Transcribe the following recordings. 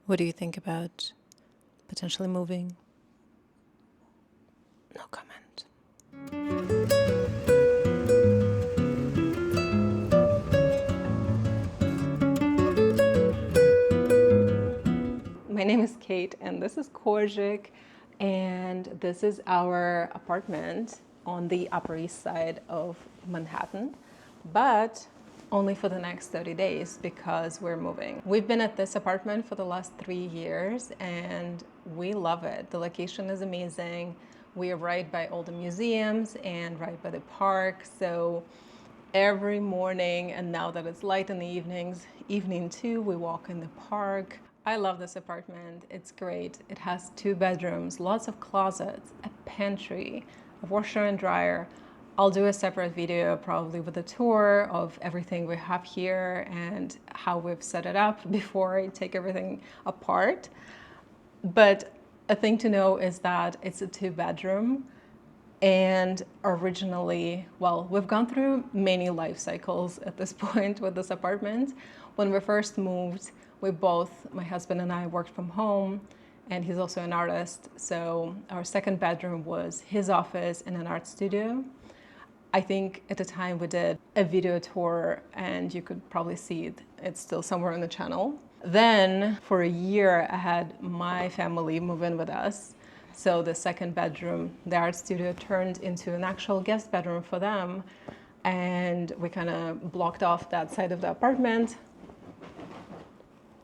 What do you think about potentially moving? No comment. My name is Kate and this is Korzik, and this is our apartment on the Upper East Side of Manhattan, but only for the next 30 days because we're moving. We've been at this apartment for the last 3 years and we love it. The location is amazing. We are right by all the museums and right by the park. So every morning, and now that it's light in the evening too, we walk in the park. I love this apartment. It's great. It has 2 bedrooms, lots of closets, a pantry, a washer and dryer. I'll do a separate video probably with a tour of everything we have here and how we've set it up before I take everything apart. But a thing to know is that it's a 2-bedroom, and originally, well, we've gone through many life cycles at this point with this apartment. When we first moved, we both, my husband and I, worked from home, and he's also an artist. So our 2nd bedroom was his office and an art studio. I think at the time we did a video tour and you could probably see it. It's still somewhere on the channel. Then for a year I had my family move in with us. So the 2nd bedroom, the art studio, turned into an actual guest bedroom for them. And we kind of blocked off that side of the apartment.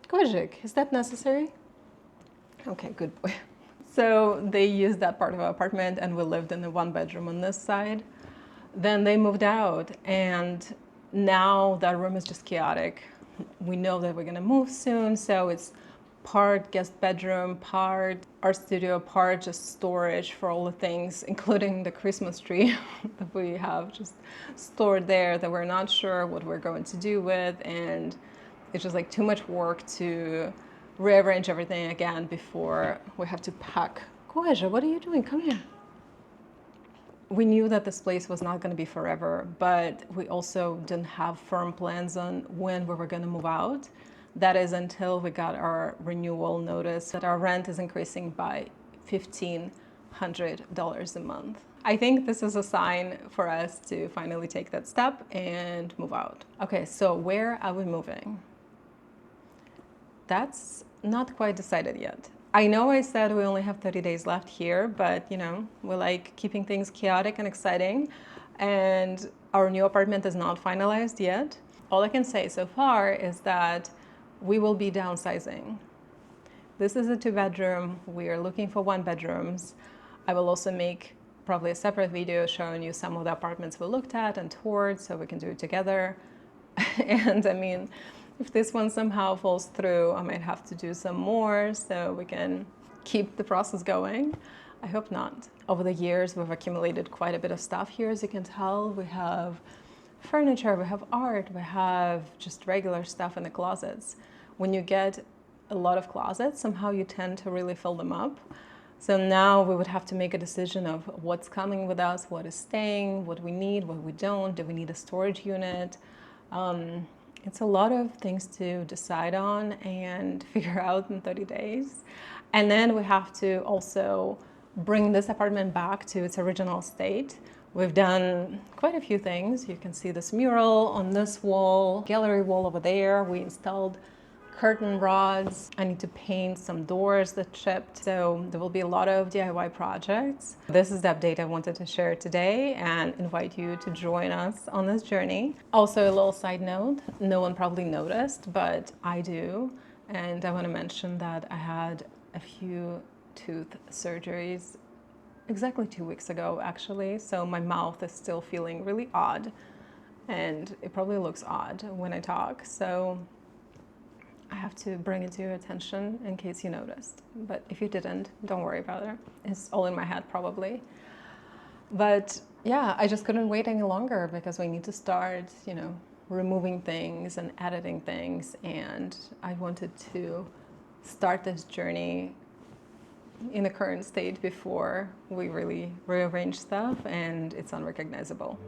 Korzik, is that necessary? Okay, good boy. So they used that part of our apartment and we lived in the 1-bedroom on this side. Then they moved out and now that room is just chaotic. We know that we're gonna move soon, so it's part guest bedroom, part art studio, part just storage for all the things, including the Christmas tree that we have just stored there that we're not sure what we're going to do with, and it's just like too much work to rearrange everything again before we have to pack. Korzik, what are you doing? Come here. We knew that this place was not going to be forever, but we also didn't have firm plans on when we were going to move out. That is until we got our renewal notice that our rent is increasing by $1,500 a month. I think this is a sign for us to finally take that step and move out. Okay, so where are we moving? That's not quite decided yet. I know I said we only have 30 days left here, but you know, we like keeping things chaotic and exciting, and our new apartment is not finalized yet. All I can say so far is that we will be downsizing. This is a 2-bedroom. We are looking for 1-bedrooms. I will also make probably a separate video showing you some of the apartments we looked at and toured so we can do it together. And I mean, if this one somehow falls through, I might have to do some more so we can keep the process going. I hope not. Over the years, we've accumulated quite a bit of stuff here, as you can tell. We have furniture, we have art, we have just regular stuff in the closets. When you get a lot of closets, somehow you tend to really fill them up. So now we would have to make a decision of what's coming with us, what is staying, what we need, what we don't. Do we need a storage unit? It's a lot of things to decide on and figure out in 30 days. And then we have to also bring this apartment back to its original state. We've done quite a few things. You can see this mural on this wall, gallery wall over there. We installed curtain rods. I need to paint some doors that chipped. So there will be a lot of DIY projects. This is the update I wanted to share today and invite you to join us on this journey. Also, a little side note, no one probably noticed, but I do. And I want to mention that I had a few tooth surgeries exactly 2 weeks ago, actually. So my mouth is still feeling really odd, and it probably looks odd when I talk. So I have to bring it to your attention in case you noticed. But if you didn't, don't worry about it. It's all in my head probably. But yeah, I just couldn't wait any longer because we need to start, you know, removing things and editing things. And I wanted to start this journey in the current state before we really rearrange stuff and it's unrecognizable.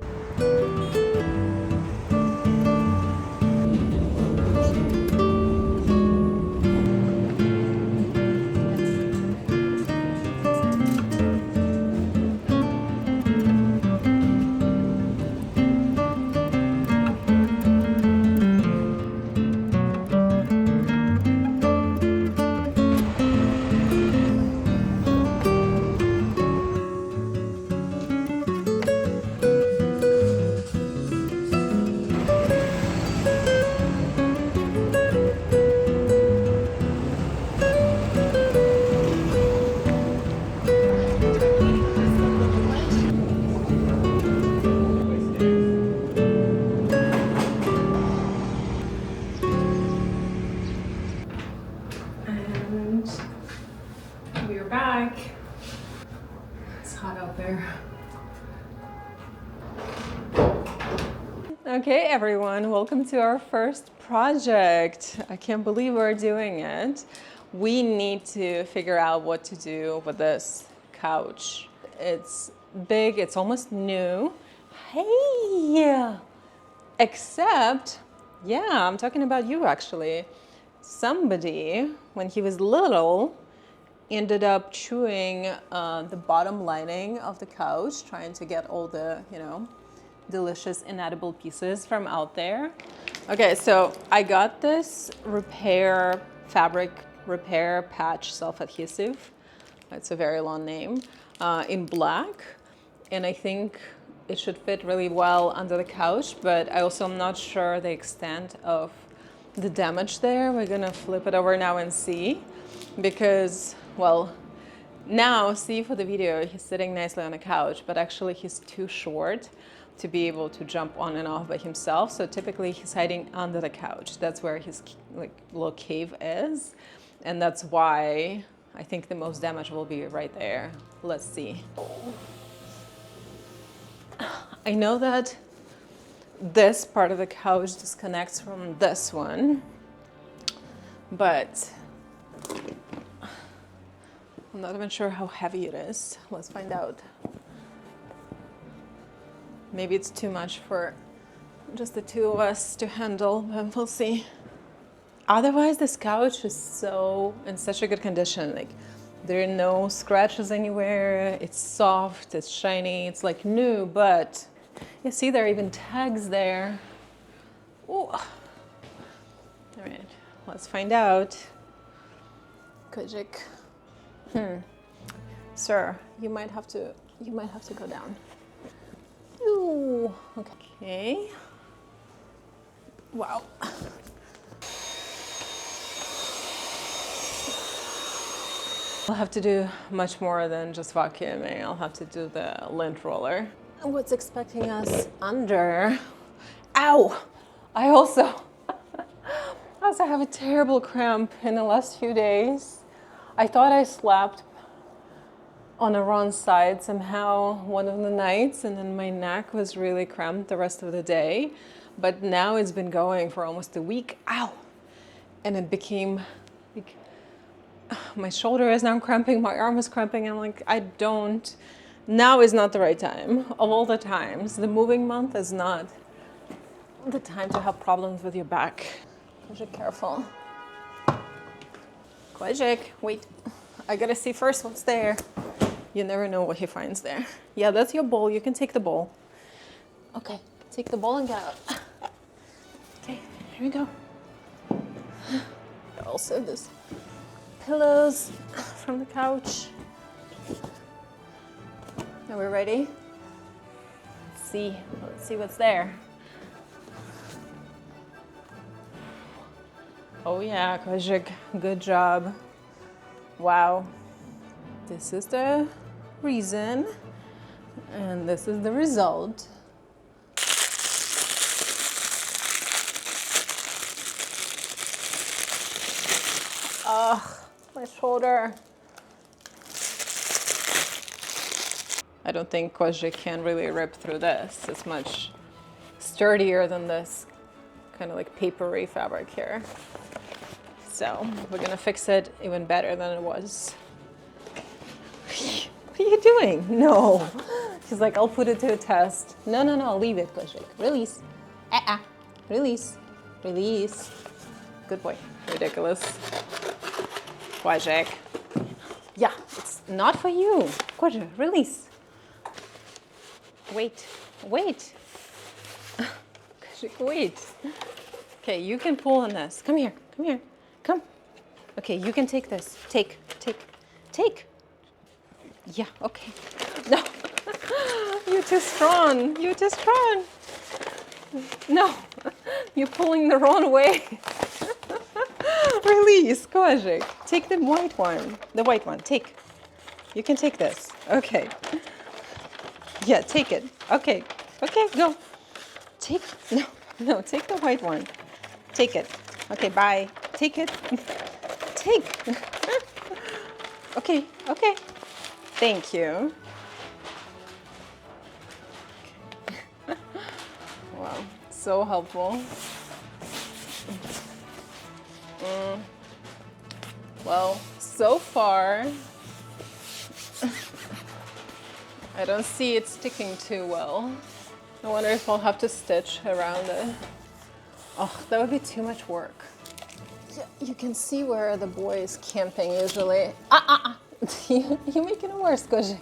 we're back. It's hot out there. Okay, everyone, welcome to our first project. I can't believe we're doing it. We need to figure out what to do with this couch. It's big, it's almost new. Hey! Except, yeah, I'm talking about you actually. Somebody, when he was little, ended up chewing the bottom lining of the couch, trying to get all the, delicious inedible pieces from out there. Okay, so I got this fabric repair patch self-adhesive. It's a very long name, in black. And I think it should fit really well under the couch, but I also am not sure the extent of the damage there. We're gonna flip it over now and see, because, well, now see for the video, he's sitting nicely on the couch, but actually he's too short to be able to jump on and off by himself. So typically he's hiding under the couch. That's where his little cave is. And that's why I think the most damage will be right there. Let's see. I know that this part of the couch disconnects from this one, but I'm not even sure how heavy it is. Let's find out. Maybe it's too much for just the two of us to handle, but we'll see. Otherwise, this couch is in such a good condition. Like, there are no scratches anywhere. It's soft, it's shiny, it's like new, but you see there are even tags there. Ooh. All right, let's find out. Kozik. Sir, you might have to go down. Ooh, okay. Wow. I'll have to do much more than just vacuuming. I'll have to do the lint roller. What's expecting us under? Ow! I also have a terrible cramp in the last few days. I thought I slept on the wrong side somehow one of the nights, and then my neck was really cramped the rest of the day. But now it's been going for almost a week. Ow! And it became like, my shoulder is now cramping, my arm is cramping. I'm like, now is not the right time. Of all the times, the moving month is not the time to have problems with your back. Kozik, careful. Kozik, wait. I gotta see first what's there. You never know what he finds there. Yeah, that's your bowl. You can take the bowl. Okay, take the bowl and get out. Okay, here we go. Also, this pillows from the couch. Are we ready? Let's see what's there. Oh yeah, Kozik, good job. Wow. This is the reason, and this is the result. Ugh, my shoulder. I don't think Kozik can really rip through this. It's much sturdier than this kind of like papery fabric here. So we're gonna fix it even better than it was. What are you doing? No. She's like, I'll put it to a test. No, leave it, Kozik. Release. Release. Release. Good boy. Ridiculous. Kozik. Yeah, it's not for you. Kozik, release. Wait. Kozik, wait. Okay, you can pull on this. Come here. Come. Okay, you can take this. Take. Yeah, okay. No. You're too strong. No. You're pulling the wrong way. Release, Kozik. Take the white one. The white one. Take. You can take this. Okay. Yeah, take it. Okay, go. Take. No, take the white one. Take it. Okay, bye. Take it. Take. Okay, okay. Thank you. Wow, so helpful. Well, so far, I don't see it sticking too well. I wonder if I'll have to stitch around it. Oh, that would be too much work. Yeah, you can see where the boy is camping usually. You're making it worse, Kozik.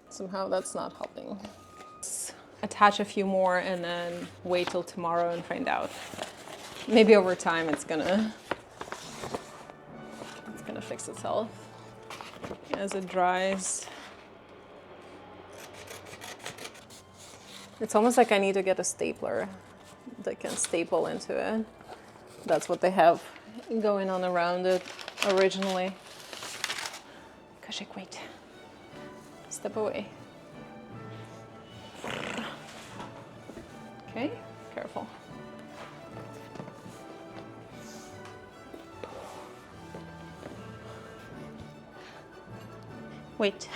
Somehow that's not helping. Let's attach a few more and then wait till tomorrow and find out. Maybe over time it's gonna fix itself as it dries. It's almost like I need to get a stapler that can staple into it. That's what they have going on around it originally. Kozik, wait. Step away. Okay, careful. Wait,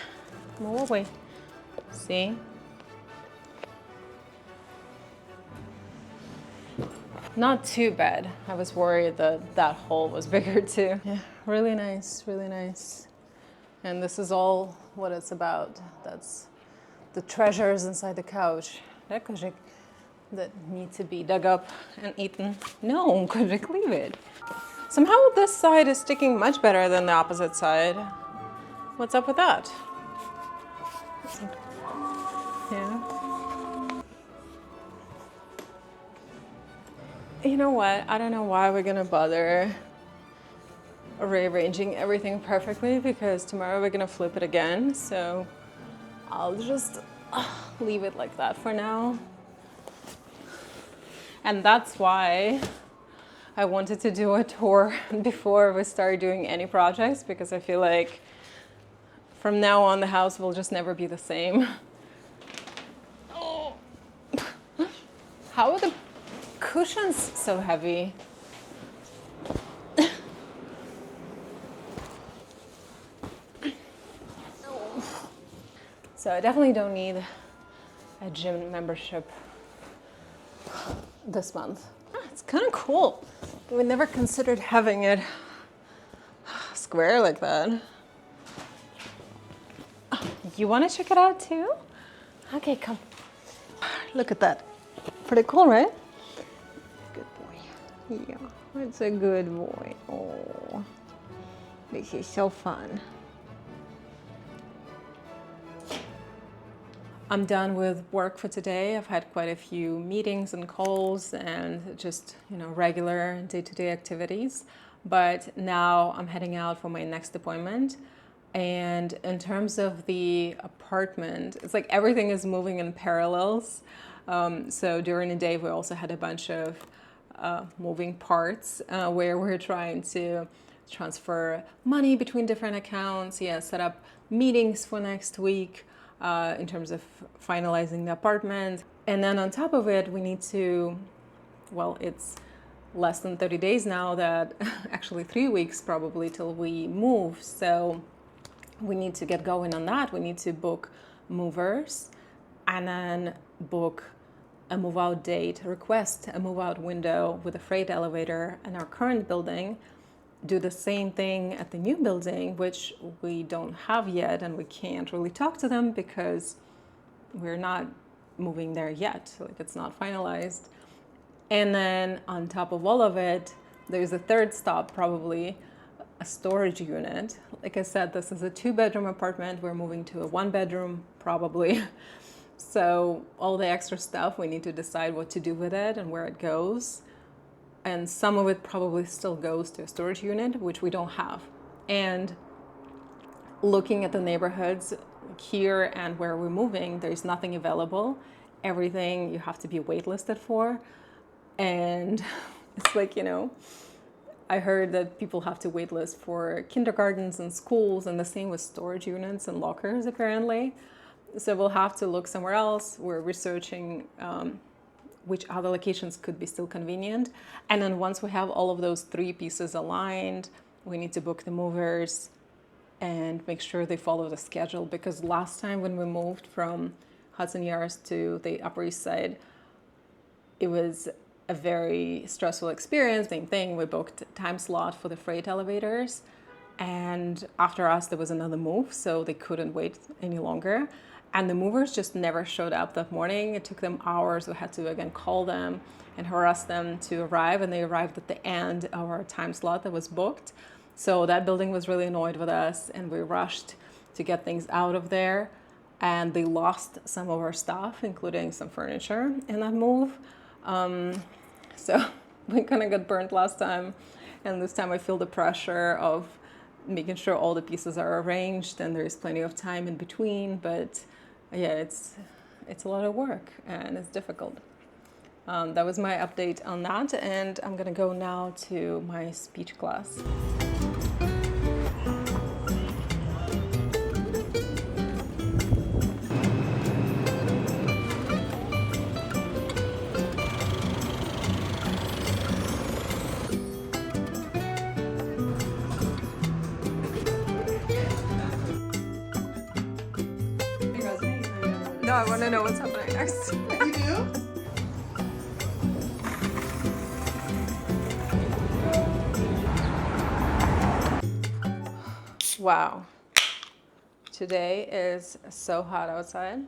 move away. See? Not too bad. I was worried that that hole was bigger too. Yeah, really nice, really nice. And this is all what it's about. That's the treasures inside the couch. That need to be dug up and eaten. No, Kozik, leave it. Somehow this side is sticking much better than the opposite side. What's up with that? Yeah. You know what? I don't know why we're gonna bother rearranging everything perfectly because tomorrow we're gonna flip it again. So I'll just leave it like that for now. And that's why I wanted to do a tour before we start doing any projects, because I feel like from now on the house will just never be the same. Oh. How are the cushions so heavy? So I definitely don't need a gym membership this month. It's kind of cool. We never considered having it square like that. You want to check it out too? Okay, come. Look at that. Pretty cool, right? Good boy. Yeah, it's a good boy. Oh, this is so fun. I'm done with work for today. I've had quite a few meetings and calls and just, regular day-to-day activities. But now I'm heading out for my next appointment. And in terms of the apartment, it's like everything is moving in parallels. So during the day, we also had a bunch of moving parts where we're trying to transfer money between different accounts, set up meetings for next week in terms of finalizing the apartment. And then on top of it, we need to, it's less than 30 days now that, actually 3 weeks probably till we move. So we need to get going on that. We need to book movers and then book a move-out date, request a move-out window with a freight elevator in our current building, do the same thing at the new building, which we don't have yet, and we can't really talk to them because we're not moving there yet. Like, it's not finalized. And then on top of all of it, there's a third stop, probably a storage unit. Like I said, this is a 2-bedroom apartment. We're moving to a 1-bedroom, probably. So all the extra stuff, we need to decide what to do with it and where it goes. And some of it probably still goes to a storage unit, which we don't have. And looking at the neighborhoods here and where we're moving, there's nothing available. Everything you have to be waitlisted for. And it's like, I heard that people have to waitlist for kindergartens and schools, and the same with storage units and lockers, apparently. So we'll have to look somewhere else. We're researching which other locations could be still convenient. And then once we have all of those 3 pieces aligned, We need to book the movers and make sure they follow the schedule, because last time when we moved from Hudson Yards to the Upper East Side, it was a very stressful experience. Same thing, we booked a time slot for the freight elevators, and after us there was another move, so they couldn't wait any longer. And the movers just never showed up that morning. It took them hours. We had to again call them and harass them to arrive, and they arrived at the end of our time slot that was booked. So that building was really annoyed with us, and we rushed to get things out of there, and they lost some of our stuff, including some furniture in that move. So we kind of got burnt last time, and this time I feel the pressure of making sure all the pieces are arranged and there's plenty of time in between. But yeah, it's a lot of work and it's difficult. That was my update on that, and I'm gonna go now to my speech class. No, I want to know what's happening next. You do? Wow. Today is so hot outside.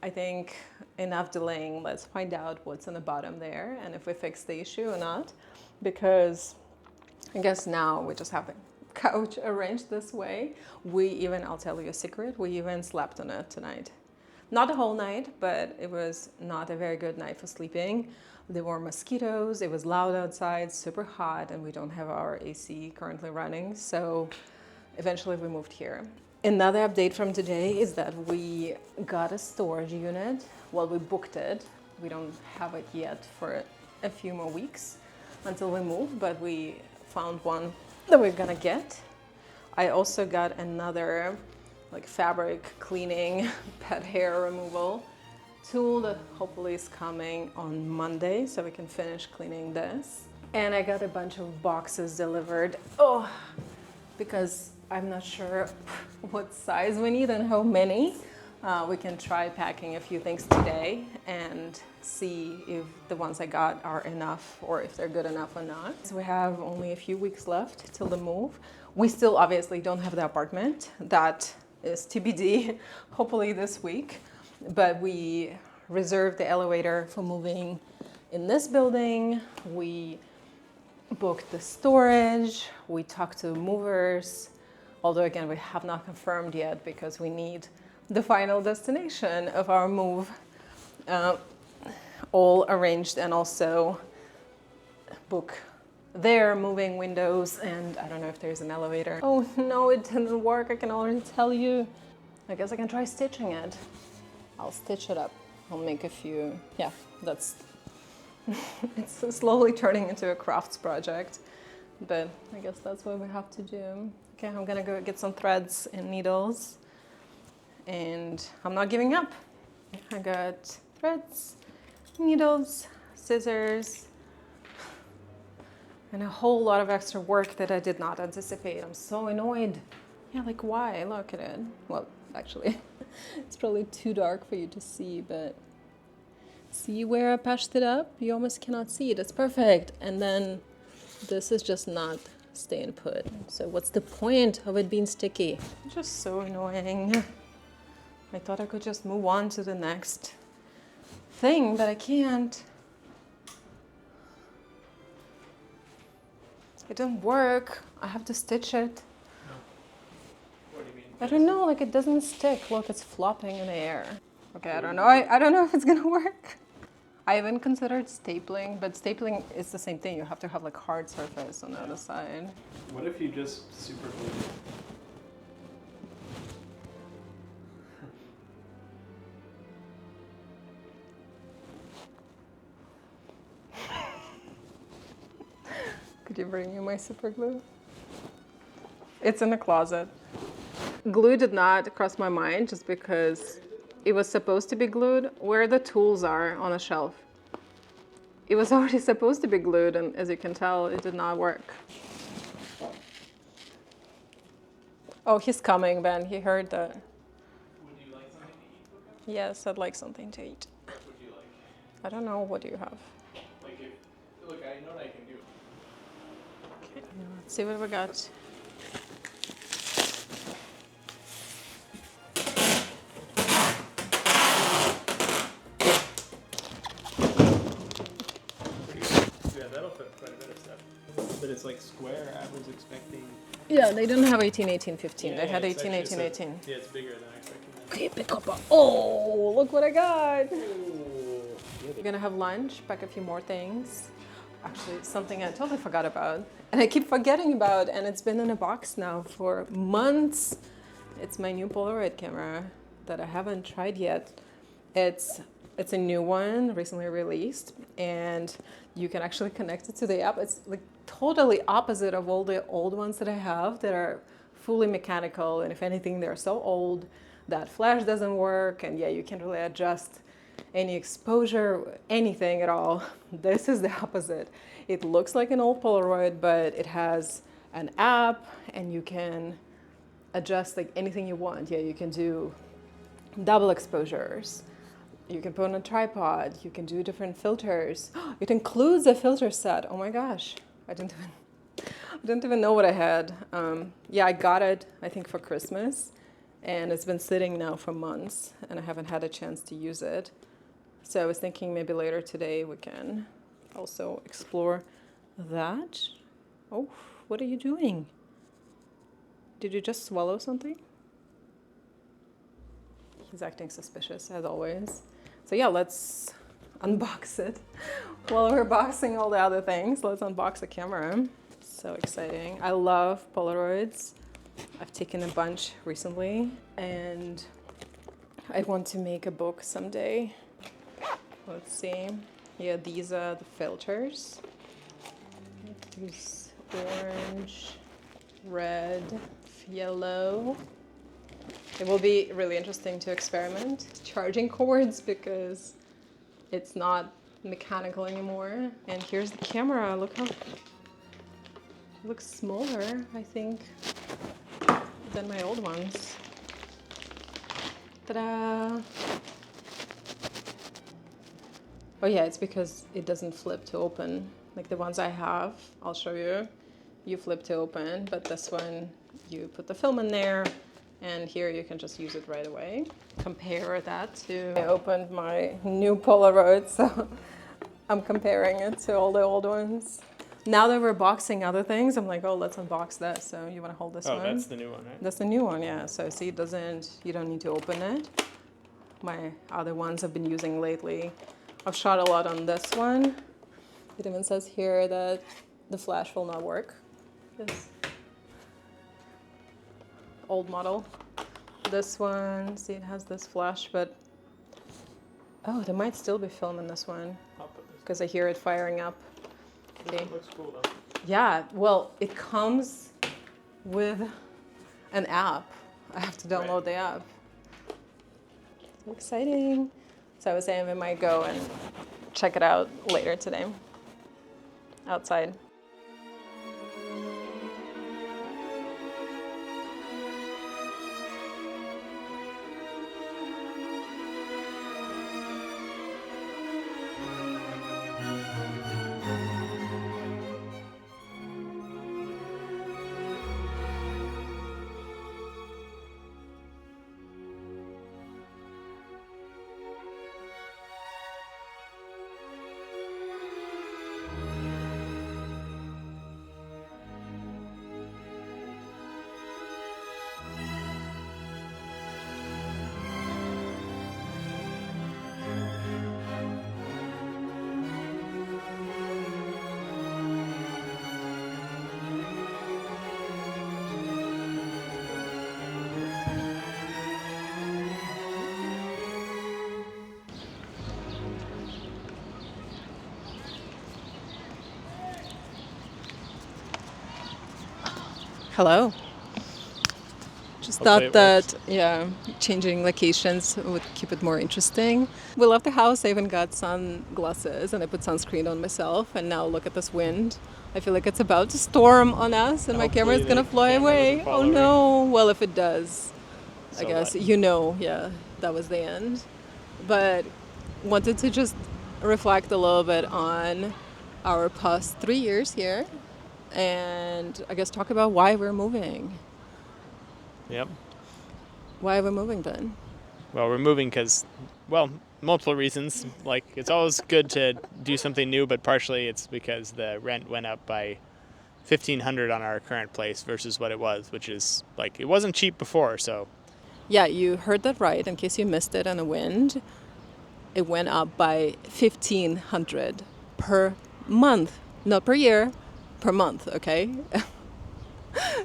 I think enough delaying. Let's find out what's on the bottom there and if we fix the issue or not. Because I guess now we just have the couch arranged this way. I'll tell you a secret, we even slept on it tonight. Not the whole night, but it was not a very good night for sleeping. There were mosquitoes, it was loud outside, super hot, and we don't have our AC currently running, so eventually we moved here. Another update from today is that we got a storage unit. Well, we booked it. We don't have it yet for a few more weeks until we move, but we found one that we're gonna get. I also got another fabric cleaning, pet hair removal tool that hopefully is coming on Monday, so we can finish cleaning this. And I got a bunch of boxes delivered. Because I'm not sure what size we need and how many. We can try packing a few things today and see if the ones I got are enough or if they're good enough or not. So we have only a few weeks left till the move. We still obviously don't have the apartment. That is TBD, hopefully this week. But we reserved the elevator for moving in this building. We booked the storage. We talked to movers. Although again, we have not confirmed yet because we need the final destination of our move all arranged, and also book their moving windows, and I don't know if there's an elevator. Oh no, it didn't work, I can already tell you. I guess I can try stitching it. I'll stitch it up. I'll make a few, yeah, that's, it's slowly turning into a crafts project, but I guess that's what we have to do. Okay, I'm gonna go get some threads and needles, and I'm not giving up. I got threads, needles, scissors, and a whole lot of extra work that I did not anticipate. I'm so annoyed. Yeah, like why? Look at it. Well, actually, it's probably too dark for you to see, but see where I patched it up? You almost cannot see it. It's perfect. And then this is just not staying put. So what's the point of it being sticky? Just so annoying. I thought I could just move on to the next thing, but I can't. It didn't work. I have to stitch it. No. What do you mean? I don't know, like it doesn't stick. Look, it's flopping in the air. Okay, I don't know. I don't know if it's gonna work. I even considered stapling, but stapling is the same thing. You have to have like hard surface on the other side. What if you just super glue it? Could you bring me my super glue? It's in the closet. Glue did not cross my mind just because it was supposed to be glued where the tools are on a shelf. It was already supposed to be glued, and as you can tell, it did not work. Oh, he's coming, Ben. He heard that. Would you like something to eat, Luca? Yes, I'd like something to eat. What would you like? I don't know. What do you have? Like if, look, I know what I can do. Okay, let's see what we got. Pretty good. Yeah, that'll fit quite a bit of stuff. But it's like square. I was expecting. Yeah, they didn't have 18, 18, 15. Yeah, They had it's 18, actually 18, 18. Yeah, it's bigger than I expected. Okay, pick up a... Oh, look what I got. Ooh. We're gonna have lunch, pack a few more things. Actually, something I totally forgot about. And I keep forgetting about, and it's been in a box now for months. It's my new Polaroid camera that I haven't tried yet. It's a new one, recently released, and you can actually connect it to the app. It's like totally opposite of all the old ones that I have that are fully mechanical, and if anything, they're so old that flash doesn't work, and yeah, you can't really adjust any exposure, anything at all. This is the opposite. It looks like an old Polaroid, but it has an app, and you can adjust like anything you want. Yeah, you can do double exposures. You can put on a tripod. You can do different filters. It includes a filter set. Oh my gosh, I didn't even know what I had. Yeah, I got it, I think, for Christmas, and it's been sitting now for months, and I haven't had a chance to use it. So I was thinking maybe later today we can also explore that. Oh, what are you doing? Did you just swallow something? He's acting suspicious, as always. So yeah, let's unbox it. While we're boxing all the other things, let's unbox the camera. So exciting. I love Polaroids. I've taken a bunch recently, and I want to make a book someday. Let's see. Yeah, these are the filters. There's orange, red, yellow. It will be really interesting to experiment charging cords because it's not mechanical anymore. And here's the camera. Look how it looks smaller, I think, than my old ones. Ta-da! Oh yeah, it's because it doesn't flip to open. Like the ones I have, I'll show you. You flip to open, but this one, you put the film in there, and here you can just use it right away. Compare that to... I opened my new Polaroid, so I'm comparing it to all the old ones. Now that we're boxing other things, I'm like, oh, let's unbox this. So you want to hold this one? Oh, that's the new one, right? That's the new one, yeah. So see, you don't need to open it. My other ones I've been using lately. I've shot a lot on this one. It even says here that the flash will not work. This old model. This one, see, it has this flash, but oh, there might still be film in this one I'll put this. because I hear it firing up. This Okay. one looks cool though. Yeah, well, it comes with an app. I have to download Right. the app. So exciting. So I was saying we might go and check it out later today, outside. Hello. Just Hopefully thought it that, yeah, changing locations would keep it more interesting. We left the house. I even got sunglasses and I put sunscreen on myself. And now look at this wind. I feel like it's about to storm on us and my camera is Hopefully going to the fly camera doesn't away. fall Oh over. no. Well, if it does, I So guess, what? you know, yeah, that was the end. But wanted to just reflect a little bit on our past 3 years here and I guess talk about why we're moving. Yep. Why we're moving, Ben? Well, we're moving because, well, multiple reasons. Like, it's always good to do something new, but partially it's because the rent went up by $1,500 on our current place versus what it was, which is like it wasn't cheap before. So Yeah, you heard that right. In case you missed it on the wind, it went up by 1,500 per month, not per year, per month. Okay.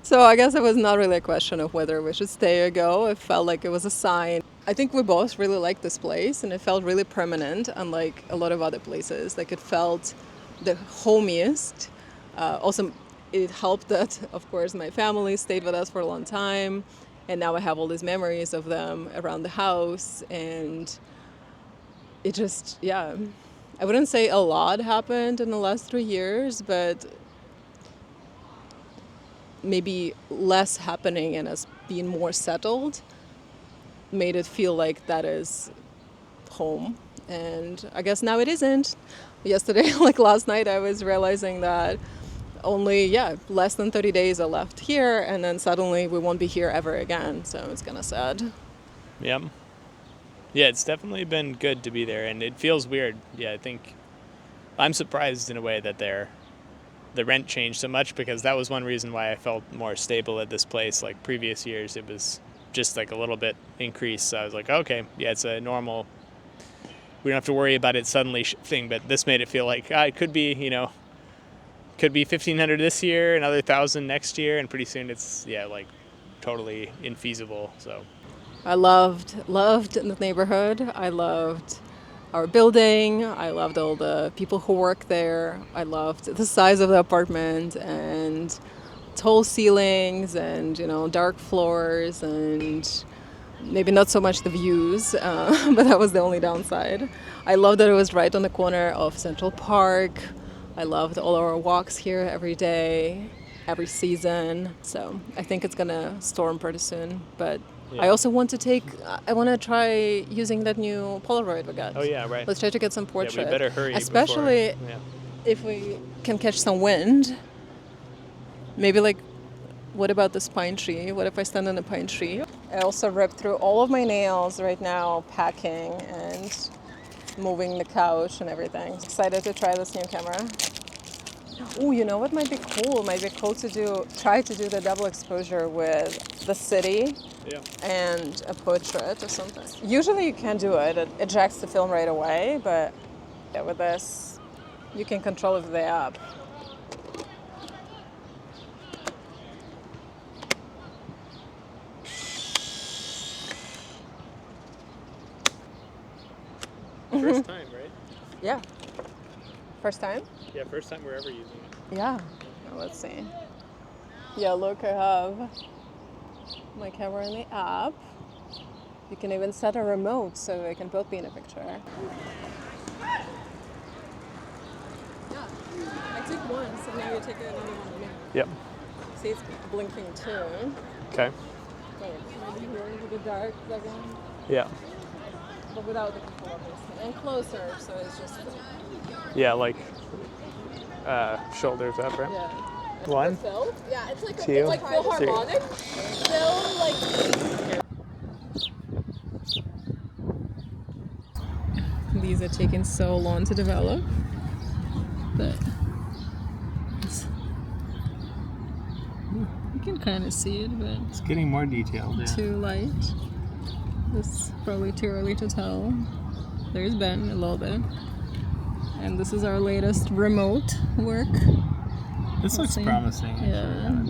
So I guess it was not really a question of whether we should stay or go. It felt like it was a sign. I think we both really liked this place, and it felt really permanent, unlike a lot of other places. Like it felt the homiest. Also, it helped that, of course, my family stayed with us for a long time, and now I have all these memories of them around the house, and it just, yeah. I wouldn't say a lot happened in the last 3 years, but maybe less happening and us being more settled made it feel like that is home. And I guess now it isn't. Yesterday, like last night, I was realizing that only, yeah, less than 30 days are left here, and then suddenly we won't be here ever again. So it's kind of sad. yep. Yeah, it's definitely been good to be there, and it feels weird. Yeah, I think I'm surprised in a way that the rent changed so much, because that was one reason why I felt more stable at this place. Like previous years, it was just like a little bit increase. So I was like, okay, yeah, it's a normal. We don't have to worry about it suddenly shifting. But this made it feel like it could be, could be 1,500 this year, another 1,000 next year, and pretty soon it's like totally infeasible. So I loved the neighborhood. I loved our building. I loved all the people who work there. I loved the size of the apartment and tall ceilings and dark floors and maybe not so much the views, but that was the only downside. I loved that it was right on the corner of Central Park. I loved all our walks here every day, every season. So I think it's gonna storm pretty soon, but I also want to try using that new Polaroid we got. Oh yeah, right. Let's try to get some portrait. Yeah, we better hurry. Especially if we can catch some wind. Maybe what about this pine tree? What if I stand on a pine tree? I also ripped through all of my nails right now, packing and moving the couch and everything. Excited to try this new camera. Oh, you know what might be cool? It might be cool to try to do the double exposure with the city and a portrait or something. Usually you can't do it. It ejects the film right away, but with this, you can control it with the app. First time, right? Yeah. First time? Yeah, first time we're ever using it. Yeah. Now let's see. Yeah, look, I have my camera in the app. You can even set a remote so they can both be in a picture. Yeah. I took one, so now you take another one. Yep. See, it's blinking too. Okay. Wait, maybe here into the dark again. Yeah. But without the control, obviously. And closer, so it's just... Yeah, like shoulders up, right? Yeah. One. Filled? Yeah, it's like Two, it's like Philharmonic. Still like These are taking so long to develop, but you can kind of see it, but It's getting more detailed. Yeah. too light. It's probably too early to tell. There's Ben a little bit. And this is our latest remote work. This looks see. promising. Actually. Yeah.